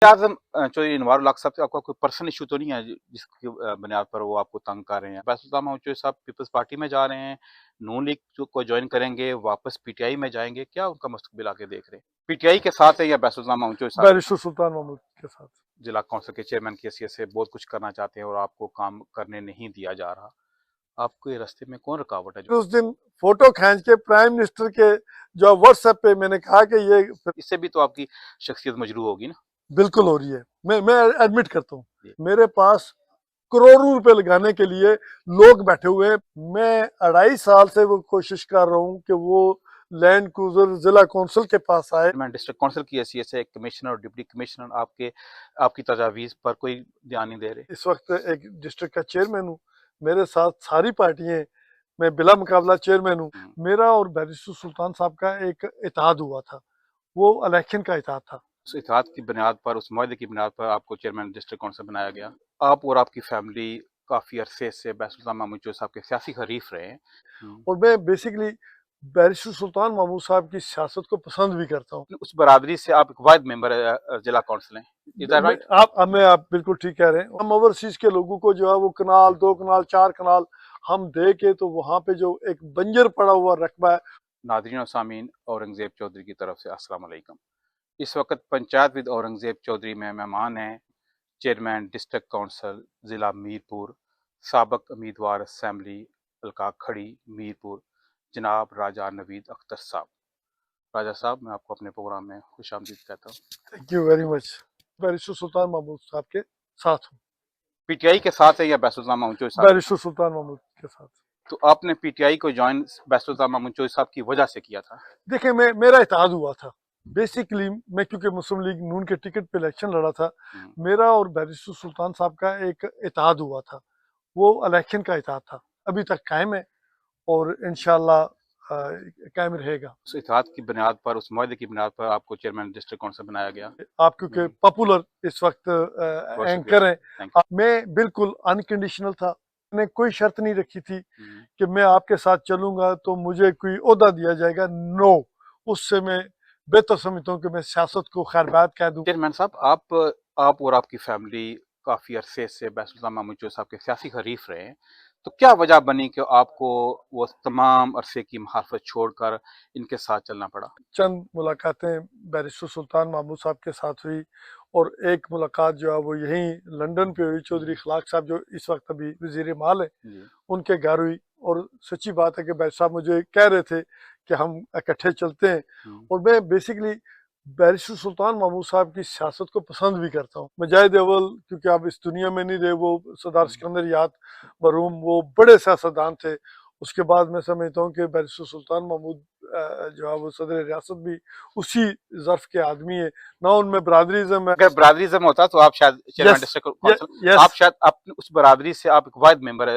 आज़म चौधरी इनवारुल हक साहब से आपका कोई पर्सनल इश्यू तो नहीं है जिसकी बुनियाद पर वो आपको तंग कर रहे हैं? बैसुल्तान महमूद चौधरी साहब पीपल्स पार्टी में जा रहे हैं, नून लीग को ज्वाइन करेंगे, वापस पीटीआई में जाएंगे, क्या उनका मुस्तकबिल आगे देख रहे हैं? पीटीआई के साथ है या बैसुल्तान महमूद चौधरी साहब बैरिस्टर सुल्तान महमूद के साथ। जिला काउंसिल के चेयरमैन की हैसियत से बहुत कुछ करना चाहते हैं और आपको काम करने नहीं दिया जा रहा? आपके रास्ते में कौन रुकावट है? उस दिन फोटो खींच के प्राइम मिनिस्टर के जो व्हाट्सएप पे मैंने कहा कि ये इससे भी तो आपकी शख्सियत मजरू होगी ना? बिल्कुल हो रही है। मैं एडमिट करता हूँ, मेरे पास करोड़ों रुपए लगाने के लिए लोग बैठे हुए हैं। मैं 2.5 साल से वो कोशिश कर रहा हूँ कि वो लैंड क्रूजर जिला कौंसिल के पास आए। मैं डिस्ट्रिक्ट काउंसिल की हैसियत से कमिश्नर और डिप्टी कमिश्नर आपकी तजावीज़ पर कोई ध्यान नहीं दे रहे। इस वक्त एक डिस्ट्रिक्ट का चेयरमैन हूँ, मेरे साथ सारी पार्टियां, मैं बिला मुकाबला चेयरमैन हूँ। मेरा और बैरिस्टर सुल्तान साहब का एक इत्तेहाद हुआ था, वो इलेक्शन का इत्तेहाद था। उस इत्तेहाद की बुनियाद पर, उस मुआहदे की बुनियाद पर आपको चेयरमैन डिस्ट्रिक्ट काउंसिल बनाया गया। आप और आपकी फैमिली काफ़ी अरसे से बैसुल्तान महमूद चौधरी साहब के सियासी हरीफ रहे हैं। और मैं बेसिकली बैरिस्टर सुल्तान महमूद साहब की सियासत को पसंद भी करता हूँ। उस बरादरी से आप एक वाहिद मेंबर जिला काउंसिल हैं, इज दैट राइट? आप बिल्कुल ठीक कह रहे हैं। हम ओवरसीज के लोगों को जो है वो कनाल, 2 कनाल, 4 कनाल हम दे के, तो वहाँ पे जो एक बंजर पड़ा हुआ रकबा है। नाज़रीन और सामीन, औरंगज़ेब चौधरी की तरफ से अस्सलाम वालेकुम। इस वक्त पंचायत विद औरंगज़ेब चौधरी में मेहमान हैं चेयरमैन डिस्ट्रिक्ट काउंसिल ज़िला मीरपुर, साबिक़ उम्मीदवार असम्बली हल्का खड़ी मीरपुर, जनाब राजा नवीद अख्तर साहब। राजा साहब, मैं आपको अपने प्रोग्राम में खुशामदीद कहता हूँ। Thank you very much. Barrister Sultan Mahmood साहब के साथ हूँ। पीटीआई के साथ है या बैसुल्तान महमूद चौधरी साहब? बैरिस्टर सुल्तान महमूद के साथ। तो आपने पीटीआई को ज्वाइन बैसुल्तान महमूद चौधरी साहब की वजह से किया था? देखिए, मेरा इत्तेहाद हुआ था। बेसिकली मैं क्योंकि मुस्लिम लीग नून के टिकट पे इलेक्शन लड़ा था, मेरा और बैरिस्टर सुल्तान साहब का एक इत्तेहाद हुआ था, वो इलेक्शन का इत्तेहाद था, अभी तक कायम है और इंशाल्लाह कायम रहेगा। उस इत्तेहाद की बुनियाद पर, उस मुआहदे की बुनियाद पर आपको चेयरमैन डिस्ट्रिक्ट काउंसिल बनाया गया। आप क्योंकि पॉपुलर इस वक्त बहुत एंकर शुक्रिया, हैं, थैंक यू। मैं बिल्कुल अनकंडीशनल था। मैंने कोई शर्त नहीं रखी थी कि मैं आपके साथ चलूंगा तो मुझे कोई ओहदा दिया जाएगा। नो, उससे मैं बेहतर समझता हूँ कि मैं सियासत को खैरबाद कह दूं। चेयरमैन साहब, आप और आपकी फैमिली काफ़ी अरसे से बैसुल्तान महमूद चौधरी साहब के सियासी हरीफ रहे हैं, तो क्या वजह बनी कि आपको वो तमाम अरसे की मुखालफत छोड़कर इनके साथ चलना पड़ा? चंद मुलाकातें बैरिस्टर सुल्तान महमूद साहब के साथ हुई और एक मुलाकात जो है वो यहीं लंदन पे हुई। चौधरी इखलाक साहब जो इस वक्त अभी वजीर माल है, उनके घर हुई। और सच्ची बात है कि बैरिस्टर साहब मुझे कह रहे थे कि हम इकट्ठे चलते हैं। और मैं बेसिकली बैरिस्टर सुल्तान महमूद साहब की सियासत को पसंद भी करता हूँ। मुजाहिद अव्वल क्योंकि आप इस दुनिया में नहीं रहे, वो सरदार सिकंदर याद मरहूम, वो बड़े सियासतदान थे। उसके बाद मैं समझता हूँ कि बैरिस्टर सुल्तान महमूद जो है वो सदर रियासत भी उसी ज़र्फ के आदमी है ना। उनमें बरादरीज़म है। अगर बरादरीज़म होता तो आप शायद चेयरमैन डिस्ट्रिक्ट काउंसिल, आप शायद अपने उस बरादरी से आप एक वाहिद मेंबर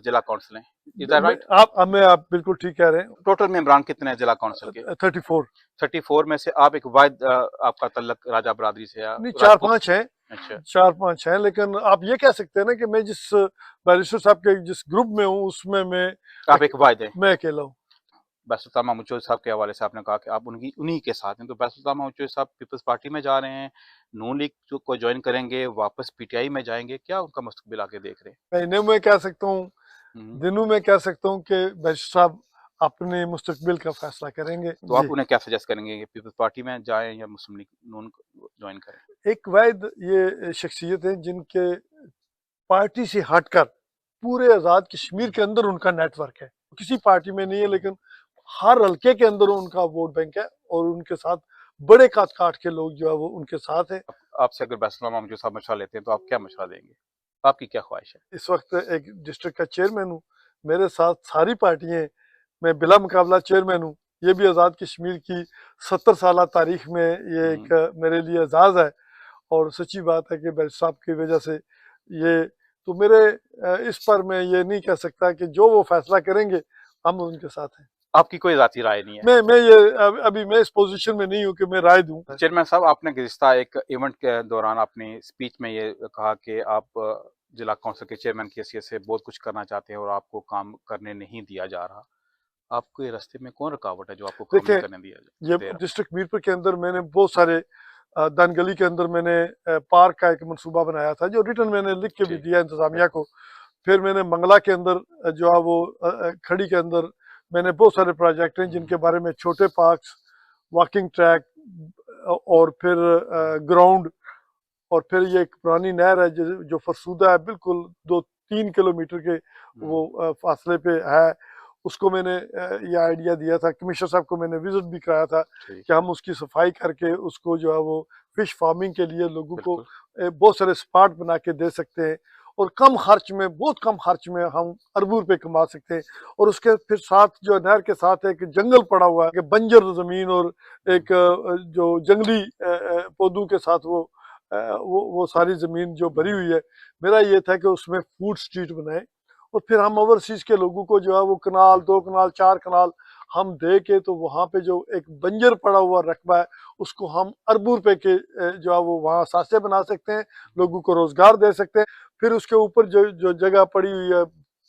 जिला काउंसिल हैं, इज दैट राइट? आप बिल्कुल ठीक कह रहे हैं। टोटल मेंबरान कितने हैं जिला काउंसिल के? 34। 34 में से आप एक वाहिद आपका तल्लक राजा बरादरी से या नहीं, राजपूत? 4-5 हैं। अच्छा, 4-5 हैं, लेकिन आप ये कह सकते हैं ना कि मैं जिस बैरिस्टर साहब के जिस ग्रुप में हूँ उसमें आप एक वाहिद हैं। मैं अकेला हूँ। बैसुल्तान महमूद चौधरी साहब के हवाले से आपने कहा कि आप उन्हीं के साथ हैं, तो बैसुल्तान महमूद चौधरी साहब पीपल्स पार्टी में जा रहे हैं, नून लीग को ज्वाइन करेंगे, वापस पीटीआई में जाएंगे, क्या उनका मुस्तकबिल आगे देख रहे हैं? महीने में कह सकता हूँ, हम्म। दिनों में कह सकता हूँ कि बैरिस्टर साहब अपने मुस्तकबिल का फैसला करेंगे। तो आप उन्हें क्या सजेस्ट करेंगे कि पीपल्स पार्टी में जाएं या मुस्लिम लीग नून ज्वाइन करें? एक वाहिद ये शख्सियत है जिनके पार्टी से हटकर पूरे आज़ाद कश्मीर के अंदर उनका नेटवर्क है। किसी पार्टी में नहीं है, लेकिन हर हल्के के अंदर उनका वोट बैंक है और उनके साथ बड़े काट के लोग जो है वो उनके साथ है। आपसे अगर बैसुल्तान महमूद चौधरी साहब मशवरा लेते हैं तो आप क्या मशवरा देंगे? आपकी क्या ख्वाहिश है? इस वक्त एक डिस्ट्रिक्ट का चेयरमैन हूँ, मेरे साथ सारी पार्टियां, मैं बिला मुकाबला चेयरमैन हूँ। ये भी आज़ाद कश्मीर की 70 साल तारीख में ये एक मेरे लिए एजाज़ है। और सच्ची बात है कि बैरिस्टर साहब की वजह से ये, तो मेरे इस पर मैं ये नहीं कह सकता कि जो वो फैसला करेंगे हम उनके साथ हैं। आपकी कोई जाती राय नहीं है? मैं ये अभी मैं इस पोजीशन में नहीं हूँ कि मैं राय दूं। चेयरमैन साहब, आपने गुज़िश्ता एक इवेंट के दौरान अपनी स्पीच में ये कहा कि आप जिला काउंसिल के चेयरमैन की हैसियत से बहुत कुछ करना चाहते हैं और आपको काम करने नहीं दिया जा रहा। आपके रास्ते में कौन रुकावट है जो आपको काम नहीं देखिए, करने दिया ये दे रहा? डिस्ट्रिक्ट मीरपुर के अंदर मैंने बहुत सारे दनगली के अंदर मैंने पार्क का एक मंसूबा बनाया था, जो रिटर्न मैंने लिख के भी ठीक। दिया इंतजामिया को। फिर मैंने मंगला के अंदर जो है वो खड़ी के अंदर मैंने बहुत सारे प्रोजेक्ट हैं जिनके बारे में, छोटे पार्क्स, वॉकिंग ट्रैक, और फिर ग्राउंड, और फिर ये एक पुरानी नहर है जो फरसूदा है, बिल्कुल 2-3 किलोमीटर के वो फासले पे है। उसको मैंने ये आइडिया दिया था, कमिश्नर साहब को मैंने विजिट भी कराया था ठीक। कि हम उसकी सफाई करके उसको जो है वो फिश फार्मिंग के लिए लोगों को बिल्कुल। बहुत सारे स्पॉट बना के दे सकते हैं, और कम खर्च में, बहुत कम खर्च में हम अरबों रुपए कमा सकते हैं। और उसके फिर साथ जो नहर के साथ एक जंगल पड़ा हुआ है कि बंजर जमीन, और एक जो जंगली पौधों के साथ वो सारी जमीन जो भरी हुई है। मेरा ये था कि उसमें फूड स्ट्रीट बनाए, और फिर हम ओवरसीज के लोगों को जो है वो कनाल, 2 कनाल, 4 कनाल हम दे के, तो वहाँ पे जो एक बंजर पड़ा हुआ रकबा है उसको हम अरबों रुपए के जो है वो वहाँ सासे बना सकते हैं, लोगों को रोजगार दे सकते हैं। फिर उसके ऊपर जो जो जगह पड़ी हुई है,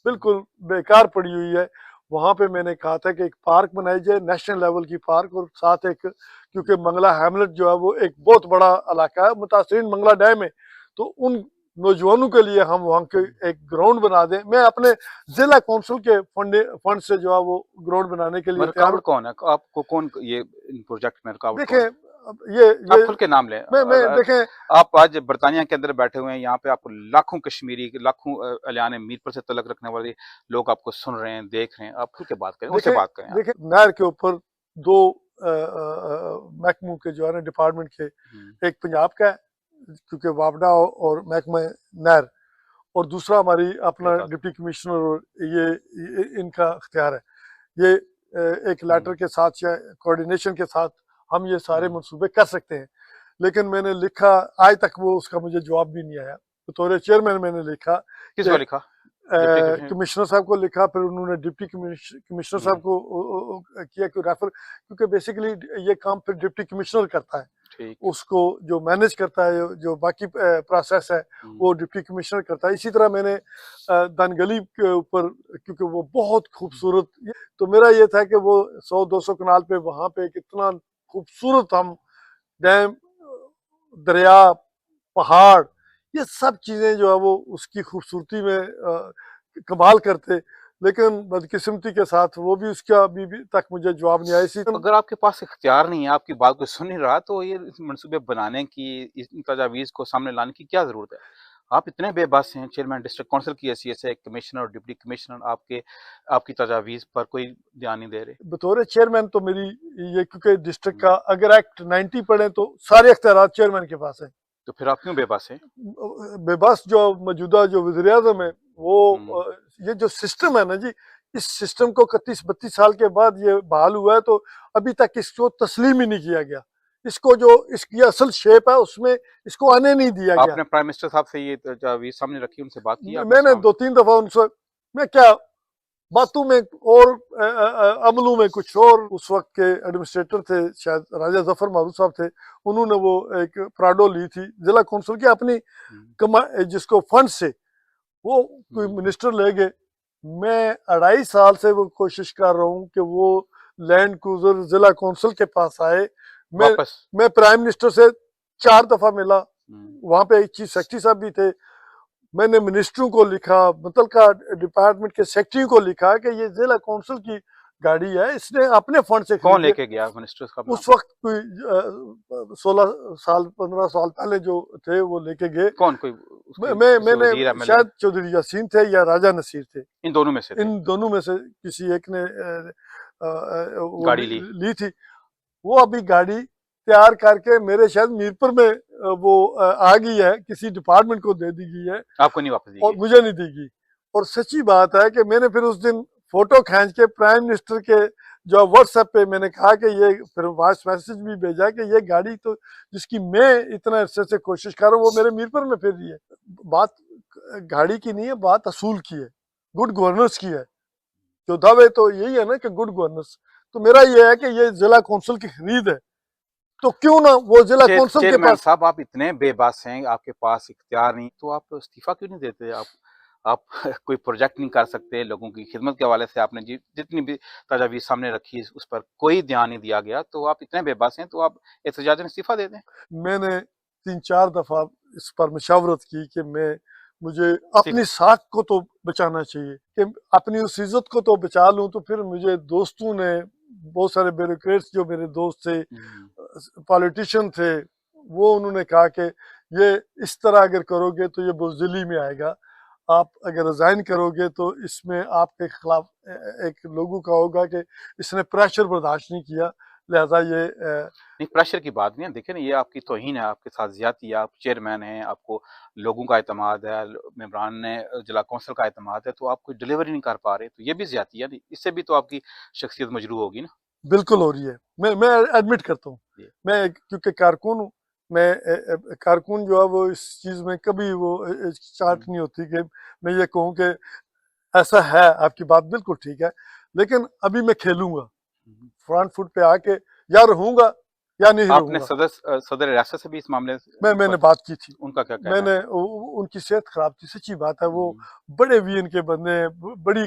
बिल्कुल बेकार पड़ी हुई है, वहाँ पे मैंने कहा था कि एक पार्क बनाई जाए, नेशनल लेवल की पार्क, और साथ एक, क्योंकि मंगला हैमलेट जो है वो एक बहुत बड़ा इलाका है, मुतासरीन मंगला डैम है, तो उन नौजवानों के लिए हम वहाँ के एक ग्राउंड बना दें। मैं अपने जिला कौंसिल के फंड से जो है वो ग्राउंड बनाने के लिए तैयार हूँ। रुकावट कौन है? आपको कौन ये इन प्रोजेक्ट में रुकावट कौन देखें, है? अब ये आप खुल के नाम लें। मैं देखें, आप आज बरतानिया के अंदर बैठे हुए हैं, यहाँ पे आपको लाखों कश्मीरी, लाखों अलियाने मीरपुर से तलक रखने वाले लोग आपको सुन रहे हैं, देख रहे हैं। आप खुल के बात करें, उनसे देखें, बात करें आप। देखें, नहर के ऊपर दो महकमों के जो है ना, डिपार्टमेंट के, एक पंजाब का है क्योंकि वापडा और महकमा नहर, और दूसरा हमारी अपना बेहतर। डिप्टी कमिश्नर, और ये इनका अख्तियार है। ये एक लेटर के साथ या कोऑर्डिनेशन के साथ हम ये सारे मंसूबे कर सकते हैं। लेकिन मैंने लिखा, आज तक वो उसका मुझे जवाब भी नहीं आया। बतौर चेयरमैन मैंने लिखा किसको कि लिखा? Deputy commissioner? कमिश्नर साहब को लिखा, फिर उन्होंने डिप्टी कमिश्नर साहब को किया कि रेफर, क्योंकि बेसिकली ये काम फिर डिप्टी कमिश्नर करता है, ठीक। उसको जो मैनेज करता है, जो बाकी प्रोसेस है वो डिप्टी कमिश्नर करता है। इसी तरह मैंने दनगली के ऊपर, क्योंकि वो बहुत खूबसूरत, तो मेरा ये था कि वो 100-200 कनाल पे वहाँ पे कितना खूबसूरत हम डैम, दरिया, पहाड़, ये सब चीज़ें जो है वो उसकी खूबसूरती में कमाल करते। लेकिन बदकिस्मती के साथ वो भी, उसका अभी तक मुझे जवाब नहीं आया। इसी अगर आपके पास इख्तियार नहीं है, आपकी बात कोई सुन नहीं रहा, तो ये इस मंसूबे बनाने की, इस तजावीज़ को सामने लाने की क्या ज़रूरत है? आप इतने बेबस हैं, चेयरमैन डिस्ट्रिक्ट काउंसिल की हैसियत से, कमिश्नर और डिप्टी कमिश्नर, आपकी तजावीज़ पर कोई ध्यान नहीं दे रहे। बतौर चेयरमैन तो मेरी ये, क्योंकि डिस्ट्रिक्ट का अगर एक्ट 90 पढ़े तो सारे अख्तियार चेयरमैन के पास है। तो फिर आप क्यों बेबस हैं? बेबस जो मौजूदा जो वज़ीर-ए-आज़म है वो ये जो सिस्टम है ना जी, इस सिस्टम को 31-32 साल के बाद ये बहाल हुआ है, तो अभी तक इसको तस्लीम ही नहीं किया गया। इसको जो इसकी असल शेप है उसमें इसको आने नहीं दिया गया। आपने प्राइम मिनिस्टर साहब से ये तजावीज़ सामने रखी, उनसे बात की आपने? मैंने 2-3 दफा उनसे, मैं क्या बातों में और अमलों में कुछ और। उस वक्त के एडमिनिस्ट्रेटर थे, शायद राजा जफर मारूफ साहब थे, उन्होंने वो एक प्राडो ली थी जिला कौंसिल की अपनी जिसको फंड से वो कोई मिनिस्टर ले गए। मैं 2.5 साल से वो कोशिश कर रहा हूँ कि वो लैंड क्रूजर जिला कौंसिल के पास आए। वापस? मैं प्राइम मिनिस्टर से 4 दफा मिला, वहां पे चीफ सेक्रेटरी साहब भी थे। मैंने मिनिस्टरों को लिखा, मुतलका डिपार्टमेंट के सेक्रेटरी को लिखा कि ये जिला कौंसिल की गाड़ी है, इसने अपने फंड से कौन खरीदी है। लेके गया मिनिस्टर्स का नाम? उस वक्त कोई 16 साल 15 साल पहले जो थे वो लेके गए। कौन? कोई मैंने वजीर, एमएलए? शायद चौधरी यासीन थे या राजा नसीर थे, इन दोनों में से थे? इन दोनों में से किसी एक ने वो गाड़ी ली? ली थी। वो अभी गाड़ी तैयार करके मेरे शायद मीरपुर में वो आ गई है, किसी डिपार्टमेंट को दे दी गई है, आपको नहीं वापस दी और गई? मुझे नहीं दी गई। और सच्ची बात है कि मैंने फिर उस दिन फोटो खींच के प्राइम मिनिस्टर के जो व्हाट्सएप पे मैंने कहा कि ये, फिर वॉइस मैसेज भी भेजा कि ये गाड़ी तो जिसकी मैं इतना अरसे से कोशिश कर रहा हूँ वो मेरे मीरपुर में फिर रही है। बात गाड़ी की नहीं है, बात असूल की है, गुड गवर्नेंस की है। जो दावे तो यही है ना कि गुड गवर्नेंस, तो मेरा ये है कि ये जिला कौंसिल की खरीद है, तो क्यों ना वो जिला कौंसिल के चेयरमैन पास। साहब, आप इतने बेबस हैं, आपके पास इख्तियार नहीं, तो आप इस्तीफा क्यों नहीं देते? आप आप कोई प्रोजेक्ट नहीं कर सकते, लोगों की खिदमत के हवाले से आपने जितनी भी तजावीज़ सामने रखी उस पर कोई ध्यान नहीं दिया गया, तो आप इतने बेबस हैं, तो आप एहतजाजन इस्तीफ़ा दे दें। मैंने 3-4 दफ़ा इस पर मशावरत की कि मुझे ठीक। अपनी साख को तो बचाना चाहिए, कि अपनी उस इज़्ज़त को तो बचा लूँ। तो फिर मुझे दोस्तों ने, बहुत सारे ब्यूरोक्रेट्स जो मेरे दोस्त थे, पॉलिटिशियन थे, वो उन्होंने कहा कि ये इस तरह अगर करोगे तो ये बुज़दिली में आएगा। आप अगर रिज़ाइन करोगे तो इसमें आपके खिलाफ एक लोगों का होगा कि इसने प्रेशर बर्दाश्त नहीं किया, लिहाजा ये नहीं, प्रेशर की बात नहीं है। देखिए ना, ये आपकी तौहीन है, आपके साथ ज़्यादती है। आप चेयरमैन हैं, आपको लोगों का एतमाद है, मेंबरान ने जिला कौंसिल का एतमाद है, तो आप कोई डिलीवरी नहीं कर पा रहे, तो ये भी ज़्यादती है। इससे भी तो आपकी शख्सियत मजरूह होगी ना। बिल्कुल हो रही है। मैं एडमिट करता हूँ। जी। मैं क्योंकि कारकुन हूँ, मैं कारकुन जो है वो इस चीज़ में कभी वो हिचकिचाहट नहीं होती कि मैं ये कहूँ कि ऐसा है, आपकी बात बिल्कुल ठीक है, लेकिन अभी मैं खेलूँगा। फ्रंट फुट पे आके या रहूँगा या नहीं आपने रहूँगा। सदर रियासत से भी इस मामले मैंने पर बात की थी। उनका क्या कहना है? मैंने उनकी सेहत ख़राब थी, सच्ची बात है। वो हुँ, बड़े वीएन के बंदे हैं, बड़ी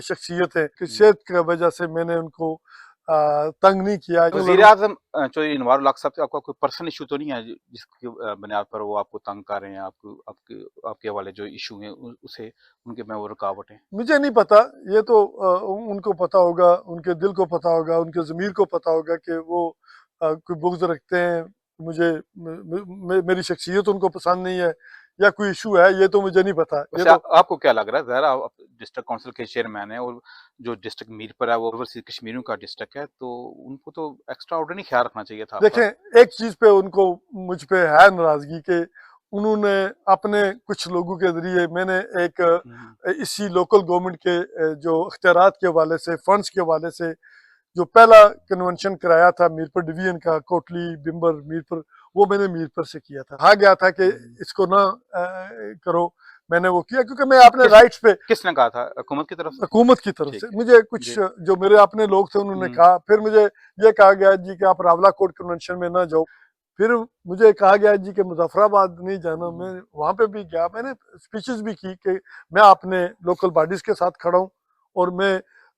शख्सियत है कि हुँ। सेहत की वजह से मैंने उनको तंग नहीं किया। जंग लड़ूँ वज़ीर-ए-आज़म चौधरी अनवर उल हक साहब से आपका कोई पर्सनल इश्यू तो नहीं है जिसकी बुनियाद पर वो आपको तंग कर रहे हैं, आपको आपके आपके हवाले जो इश्यू है उसे उनके में वो रुकावट है? मुझे नहीं पता, ये तो उनको पता होगा, उनके दिल को पता होगा, उनके ज़मीर को पता होगा कि वो कोई बुग़्ज़ रखते हैं, मुझे मेरी शख्सियत उनको पसंद नहीं है या कोई इश्यू है, ये तो मुझे नहीं पता। ये वैसे तो आपको क्या लग रहा है? ज़ाहिर है आप डिस्ट्रिक्ट काउंसिल के चेयरमैन हैं और जो डिस्ट्रिक्ट मीरपुर है वो ओवरसीज़ कश्मीरियों का डिस्ट्रिक्ट है, तो उनको तो एक्स्ट्रा ऑर्डिनरी ख़्याल रखना चाहिए था आपका। देखें, एक चीज़ पे उनको मुझ पे है नाराज़गी कि उन्होंने अपने कुछ लोगों के ज़रिए, मैंने एक हुँ, इसी लोकल गवर्नमेंट के जो इख्तियारात के हवाले से, फंड्स के हवाले से जो पहला कन्वेंशन कराया था मीरपुर डिवीजन का, कोटली, बिम्बर, मीरपुर, वो मैंने मीरपुर से किया था। कहा गया था कि हुँ। इसको ना करो, मैंने वो किया क्योंकि मैं अपने किस राइट्स पे, किसने कहा था? हुकूमत की तरफ से? हुकूमत की तरफ ठीक से है। मुझे कुछ जी। जो मेरे अपने लोग थे उन्होंने हुँ, कहा, फिर मुझे ये कहा गया जी कि आप रावलाकोट कन्वेंशन में ना जाओ। फिर मुझे कहा गया जी कि मुजफ्फराबाद नहीं जाना। मैं वहाँ पे भी गया, मैंने स्पीचेस भी की कि मैं अपने लोकल बॉडीज़ के साथ खड़ा हूँ और मैं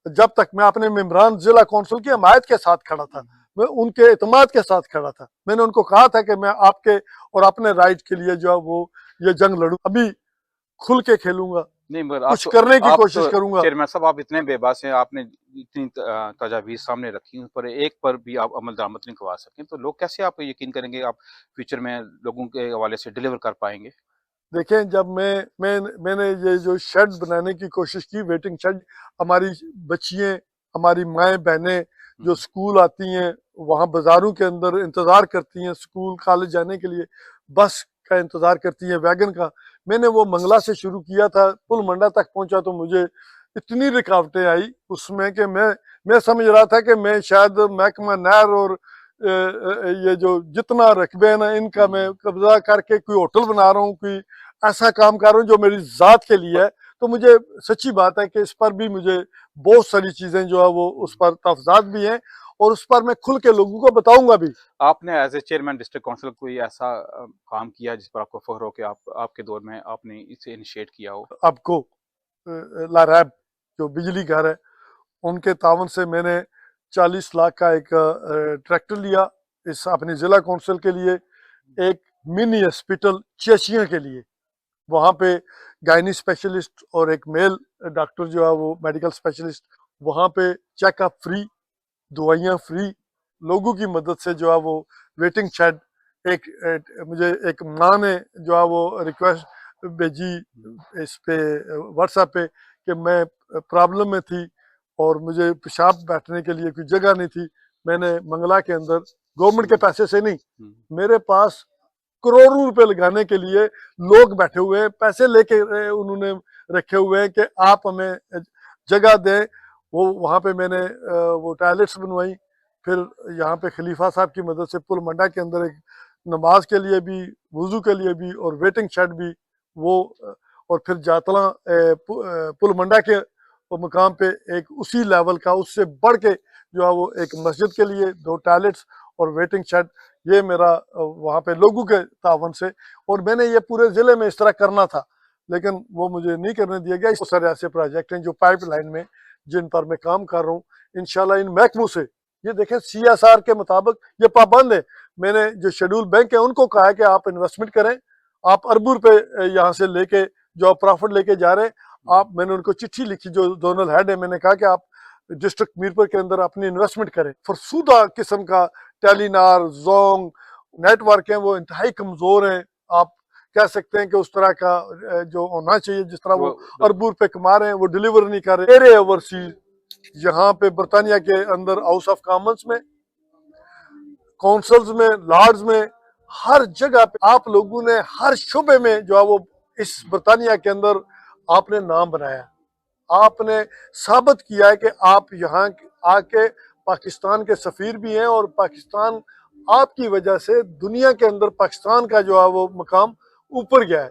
जब तक मैं अपने मेंबरान ज़िला कौंसिल की हमायत के साथ खड़ा था, मैं उनके एतमाद के साथ खड़ा था। मैंने उनको कहा था कि मैं आपके और अपने राइट के लिए जो है वो ये जंग लड़ूँ। अभी खुल के खेलूँगा, नहीं, मगर कुछ करने की आप कोशिश तो करूँगा। चेयरमैन साहब आप इतने बेबास हैं, आपने इतनी तजावीज़ सामने रखी, उन पर एक पर भी आप अमल दरामद नहीं करवा सकें, तो लोग कैसे आप पे यकीन करेंगे आप फ्यूचर में लोगों के हवाले से डिलीवर कर पाएँगे? देखें, जब मैंने ये जो शेड बनाने की कोशिश की, वेटिंग शेड, हमारी बच्चियाँ, हमारी माएँ-बहनें जो हुँ, स्कूल आती हैं, वहाँ बाज़ारों के अंदर इंतज़ार करती हैं स्कूल, कॉलेज जाने के लिए, बस का इंतज़ार करती हैं, वैगन का। मैंने वो मंगला से शुरू किया था, पुल मंडा तक पहुँचा तो मुझे इतनी रुकावटें आई उसमें कि मैं समझ रहा था कि मैं शायद महकमा नहर और ये जो जितना रकबे हैं ना, इनका मैं हुँ। कब्ज़ा करके कोई होटल बना रहा हूँ, कोई ऐसा काम कर रहा हूँ जो मेरी ज़ात के लिए है। तो मुझे सच्ची बात है कि इस पर भी मुझे बहुत सारी चीज़ें जो है वो उस पर तहफ़्ज़ात भी हैं और उस पर मैं खुल के लोगों को बताऊँगा भी। आपने as a chairman district council कोई ऐसा काम किया जिस पर आपको फ़ख्र हो कि आप आपके दौर में आपने इसे इनिशिएट किया हो? आपको लारैब जो बिजली घर है, उनके तावन से मैंने 40 लाख का एक ट्रैक्टर लिया इस अपनी ज़िला कौंसिल के लिए, एक मिनी हॉस्पिटल चेचियाँ के लिए। वहाँ पे गायनी स्पेशलिस्ट और एक मेल डॉक्टर जो है वो मेडिकल स्पेशलिस्ट, वहाँ पे चेकअप फ्री, दवाइयाँ फ्री, लोगों की मदद से जो है वो वेटिंग शेड, मुझे एक माँ ने जो है वो रिक्वेस्ट भेजी हुँ, इस पे व्हाट्सएप पे कि मैं प्रॉब्लम में थी और मुझे पेशाब बैठने के लिए कोई जगह नहीं थी। मैंने मंगला के अंदर गवर्नमेंट के हुँ, पैसे से नहीं, हुँ। मेरे पास करोड़ों रुपए लगाने के लिए लोग बैठे हुए हैं, पैसे लेके उन्होंने रखे हुए हैं कि आप हमें जगह दें। वो वहाँ पे मैंने वो टॉयलेट्स बनवाई। फिर यहाँ पे खलीफा साहब की मदद से पुल मंडा के अंदर एक नमाज के लिए भी, वुज़ू के लिए भी और वेटिंग शेड भी, वो और फिर जातला पुल मंडा के मुकाम पे एक उसी लेवल का, उससे बढ़ के जो है वो एक मस्जिद के लिए 2 टॉयलेट्स और वेटिंग शेड, ये मेरा वहाँ पे लोगों के तावन से। और मैंने ये पूरे ज़िले में इस तरह करना था। लेकिन वो मुझे नहीं करने दिया गया। बहुत सारे ऐसे प्रोजेक्ट हैं जो पाइपलाइन में, जिन पर मैं काम कर रहा हूँ। इंशाल्लाह इन महकमों से, ये देखें CSR के मुताबिक ये पाबंद है। मैंने जो शेड्यूल बैंक है उनको कहा है कि आप इन्वेस्टमेंट करें, आप अरबों रुपए यहाँ से लेके जो आप प्रॉफिट लेके जा रहे हैं, आप, मैंने उनको चिट्ठी लिखी जो जोनल हेड है, मैंने कहा कि आप डिस्ट्रिक्ट मीरपुर के अंदर अपनी इन्वेस्टमेंट करें। फरसूदा किस्म का टेलीनार जोंग नेटवर्क है वो इंतहाई कमजोर हैं। आप कह सकते हैं कि उस तरह का जो होना चाहिए, जिस तरह वो अरबों रुपए कमा रहे हैं, वो डिलीवर नहीं कर रहे। एरे ओवरसीज यहाँ पे बरतानिया के अंदर हाउस ऑफ कॉमन्स में, काउंसिल्स में, लॉर्ड्स में, हर जगह पे आप लोगों ने हर शोबे में जो है वो इस बरतानिया के अंदर आपने नाम बनाया। आपने साबित किया है कि आप यहाँ आके पाकिस्तान के सफीर भी हैं, और पाकिस्तान आपकी वजह से दुनिया के अंदर पाकिस्तान का जो है वो मकाम ऊपर गया है।